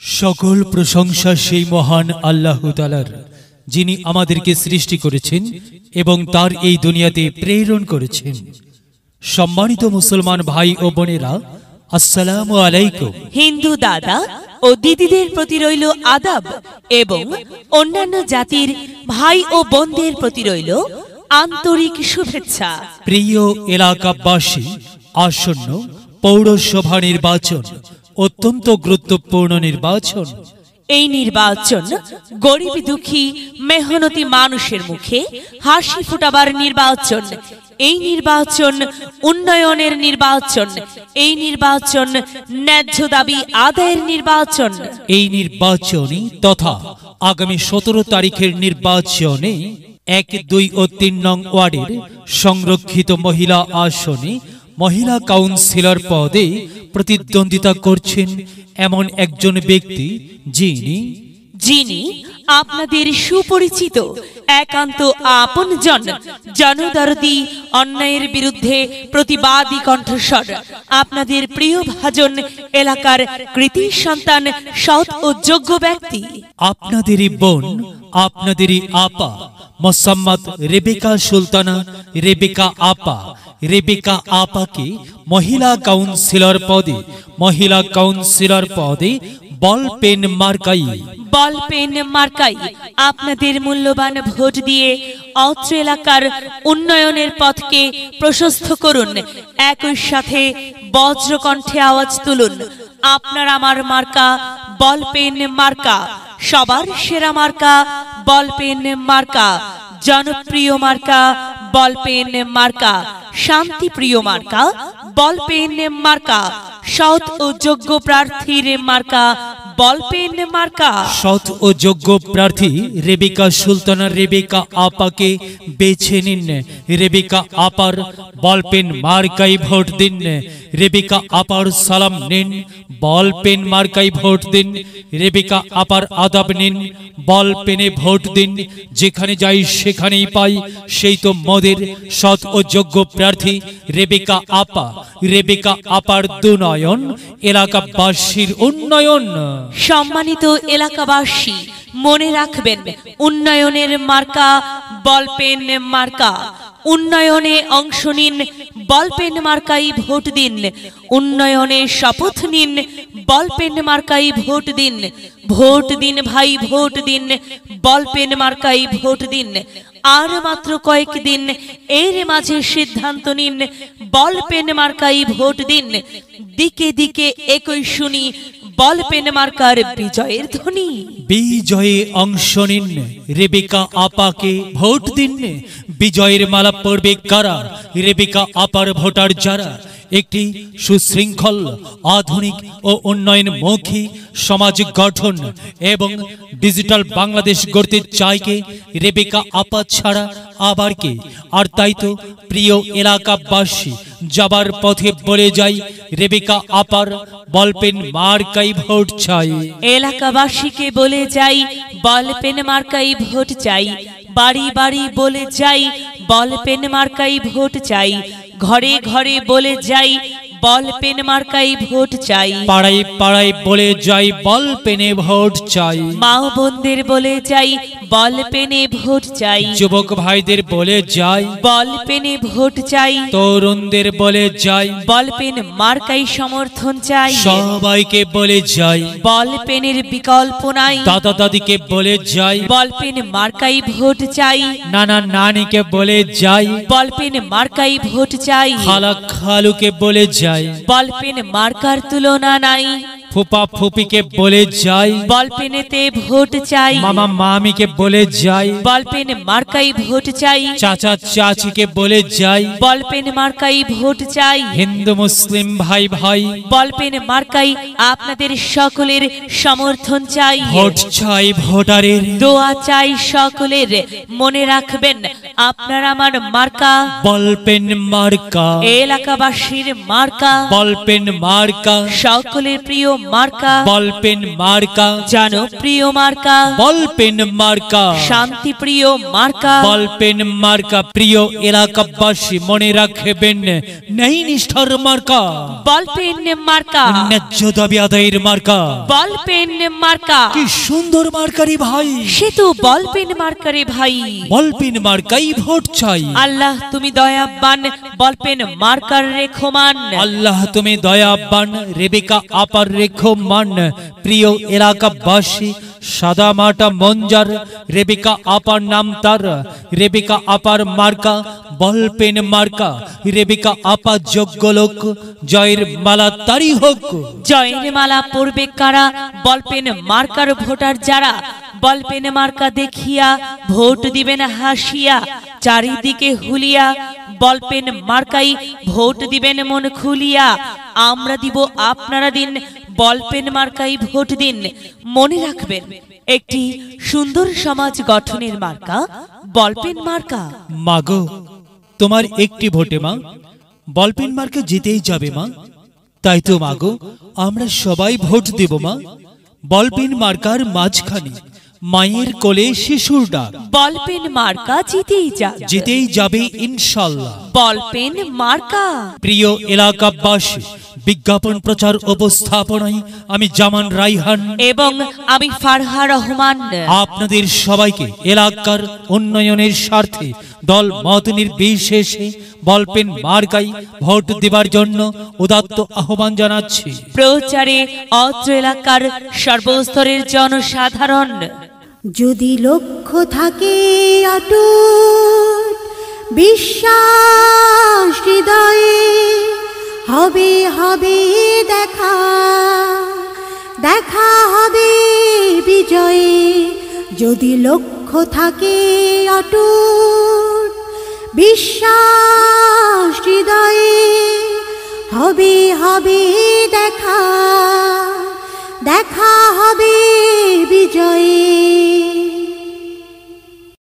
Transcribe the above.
সকল প্রশংসা সেই মহান আল্লাহ তাআলার, যিনি আমাদেরকে সৃষ্টি করেছেন এবং তার এই দুনিয়াতে প্রেরণ করেছেন। সম্মানিত মুসলমান ভাই ও বোনেরা, আসসালামু আলাইকুম। হিন্দু দাদা ও দিদিদের প্রতি রইল আদাব এবং অন্যান্য জাতির ভাই ও বোনদের প্রতি রইল আন্তরিক শুভেচ্ছা। প্রিয় এলাকাবাসী, আসন্ন পৌরসভা নির্বাচন অত্যন্ত গুরুত্বপূর্ণ নির্বাচন। এই নির্বাচন গরিব দুঃখী মেহনতি মানুষের মুখে হাসি ফোটাবার নির্বাচন। এই নির্বাচন উন্নয়নের নির্বাচন। এই নির্বাচন ন্যায্য দাবি আদায়ের নির্বাচন। এই নির্বাচনে তথা আগামী 17 তারিখের নির্বাচনে 1, 2 ও 3 নং ওয়ার্ডের সংরক্ষিত মহিলা আসনে মহিলা কাউন্সিলর পদে প্রতিদ্বন্দ্বিতা করছেন এমন একজন ব্যক্তি, যিনি আপনাদের সুপরিচিত একান্ত আপনজন, জনদরদি, অন্যায়ের বিরুদ্ধে প্রতিবাদী কণ্ঠস্বর, আপনাদের প্রিয় ভাজন, এলাকার কৃতি সন্তান, সৎ ও যোগ্য ব্যক্তি, আপনাদেরই বোন, আপনাদেরই আপা মোসাম্মদ রেবেকা সুলতানা রেবেকা আপা। রেবেকা আপাকে মহিলা কাউন্সিলর পদে বল পেন মার্কাই আপনাদের মূল্যবান ভোট দিয়ে অত্র এলাকার উন্নয়নের পথকে প্রশস্ত করুন। একই সাথে বজ্রকণ্ঠে আওয়াজ তুলুন, আপনার আমার মার্কা বল পেন মার্কা, সবার সেরা মার্কা বল পেন মার্কা, জনপ্রিয় মার্কা বল পেন মার্কা, শান্তিপ্রিয় মার্কা বল পেন মার্কা, সৎ ও যোগ্য প্রার্থীর মার্কা বল পেন মার্কা। সৎ ও যোগ্য প্রার্থী রেবেকা সুলতানা রেবেকা আপাকে বেছে নিন। রেবেকা আপার বল পেন মার্কাই ভোট দিন। রেবেকা আপার সালাম নিন, বল পেন মার্কাই ভোট দিন। রেবেকা আপার আদাব নিন, বল পেনে ভোট দিন। যেখানে যাই সেখানেই পাই, সেই তো মদের সৎ ও যোগ্য প্রার্থী রেবেকা আপা। রেবেকা আপার দুনয়ন, এলাকাবাসীর উন্নয়ন। সম্মানিত এলাকাবাসী, মনে রাখবেন, উন্নয়নের মার্কা বল পেন মার্কা। উন্নয়নে অংশ নিন, বল পেন মার্কাই ভোট দিন। উন্নয়নে শপথ নিন, বল পেন মার্কাই ভোট দিন। ভোট দিন ভাই, ভোট দিন, বল পেন মার্কাই ভোট দিন। আর মাত্র কয়েকদিন, এর মাঝে সিদ্ধান্ত নিন, বল পেন মার্কাই ভোট দিন। দিকে দিকে একই শুনি বল পেন মার্কার বিজয়ের ধ্বনি। বিজয়ে অংশ নিন, রেবেকা আপাকে ভোট দিন। বিজয়ের মালা পড়বে কারা? রেবেকা আপার ভোটার যারা একটি সুশৃঙ্খল, আধুনিক ও উন্নয়নমুখী সমাজ গঠন এবং ডিজিটাল বাংলাদেশ গড়তে চাইকে রেবেকা আপা ছাড়া আবার কে? আর তাই তো প্রিয় এলাকাবাসী, যাবার পথে বলে যাই, রেবেকা আপার বল পেন মার্কাই ভোট চাই। এলাকাবাসীকে বলে যাই, বল পেন মার্কাই ভোট চাই। বাড়ি বাড়ি বলে যাই, বল পেন মার্কাই ভোট চাই। ঘরে ঘরে বলে যাই, বল পেন মার্কাই ভোট চাই। পাড়ায় পাড়ায় বলে যাই, বল পেনে ভোট চাই। মা বোনদের বলে যাই, বল পেনে ভোট চাই। যুবক ভাইদের বলে যাই, বল পেনে ভোট চাই। তরুণদের বলে যাই, বল পেন মার্কাই সমর্থন চাই। সবাইকে বলে যাই, বল পেনের বিকল্প নাই। দাদা দাদিকে বলে যাই, বল পেন মার্কাই ভোট চাই। নানা নানিকে বলে যাই, বল পেন মার্কাই ভোট চাই। খালা খালুকে বলে যাই, বল পেন মার্কার তুলনা নাই। ফুপা ফুপিকে বলে যাই, বল পেনেতে ভোট চাই। মামা মামিকে বলে যাই, বল পেন মার্কাই ভোট চাই। চাচা চাচিকে বলে যাই, বল পেন মার্কাই ভোট চাই। হিন্দু মুসলিম ভাই ভাই, বল পেন মার্কাই আপনাদের সকলের সমর্থন চাই। ভোট চাই ভোটারের, দোয়া চাই সকলের। মনে রাখবেন, আপনার আমার মার্কা বলপেন মার্কা, এলাকাবাসীর মার্কা বলপেন মার্কা, সকলের প্রিয় মার্কা বলপেন মার্কা, জনপ্রিয় মার্কা বলপেন মার্কা, শান্তিপ্রিয় মার্কা বলপেন মার্কা। প্রিয় এলাকাবাসী মনে রাখবেন, নেই নিষ্ঠার মার্কা, বলপেন মার্কা ন্যায্য দাবি আদায়ের মার্কা। বলপেন মার্কা কি সুন্দর মার্কারি ভাই, সে তো বলপেন মার্কারে ভাই। বলপেন মার্কাই ভোট চাই। আল্লাহ তুমি দয়াবান, বলপেন মার্কার রেখমান। আল্লাহ তুমি দয়াবান, রেবেকা আপার রেখমান। প্রিয় এলাকাবাসী, সাদা মাটা মঞ্জার রেবেকা আপার নাম তার, রেবেকা আপার মার্কা বলপেন মার্কা। রেবেকা আপা যোগ্য লোক, জয়ের মালা তারি হোক। জয়ের মালা পড়বে কারা? বলপেন মার্কার ভোটার যারা। বলপেন মার্কা দেখিয়া ভোট দিবেন হাসিয়া, চারিদিকে হুলিয়া বলপেন মার্কাই ভোট দিবেন মন খুলিয়া। আমরা দিব আপনারা দিন, বলপেন মার্কাই ভোট দিন। মনে রাখবেন, একটি সুন্দর সমাজ গঠনের মার্কা বলপেন মার্কা। মাগো, তোমার একটি ভোটে মা বলপেন মার্কা জিতেই যাবে মা। তাই তো মাগো, আমরা সবাই ভোট দেব মা। বলপেন মার্কার মাঝখানে মায়ের কোলে শিশুর ডাক, বলপেন মার্কা জিতেই যাবে ইনশাল্লাহ। বলপেন মার্কা। প্রিয় এলাকাবাসী, বিজ্ঞাপন প্রচার উপস্থাপনায় আমি জামান রাইহান এবং আমি ফারহা রহমান আপনাদের সবাইকে এলাকার উন্নয়নের স্বার্থে দল মত নির্বিশেষে বলপেন মার্কাই ভোট দেবার জন্য উদাত্ত আহ্বান জানাচ্ছি। প্রচারে অত্র এলাকার সর্বস্তরের জনসাধারণ। যদি লক্ষ্য থাকে অটুট বিশ্বাস হৃদয়ে, হবে হবে দেখা, দেখা হবে বিজয়ে। যদি লক্ষ্য থাকে অটুট বিশ্বাস হৃদয়ে, হবে হবে দেখা, দেখা হবে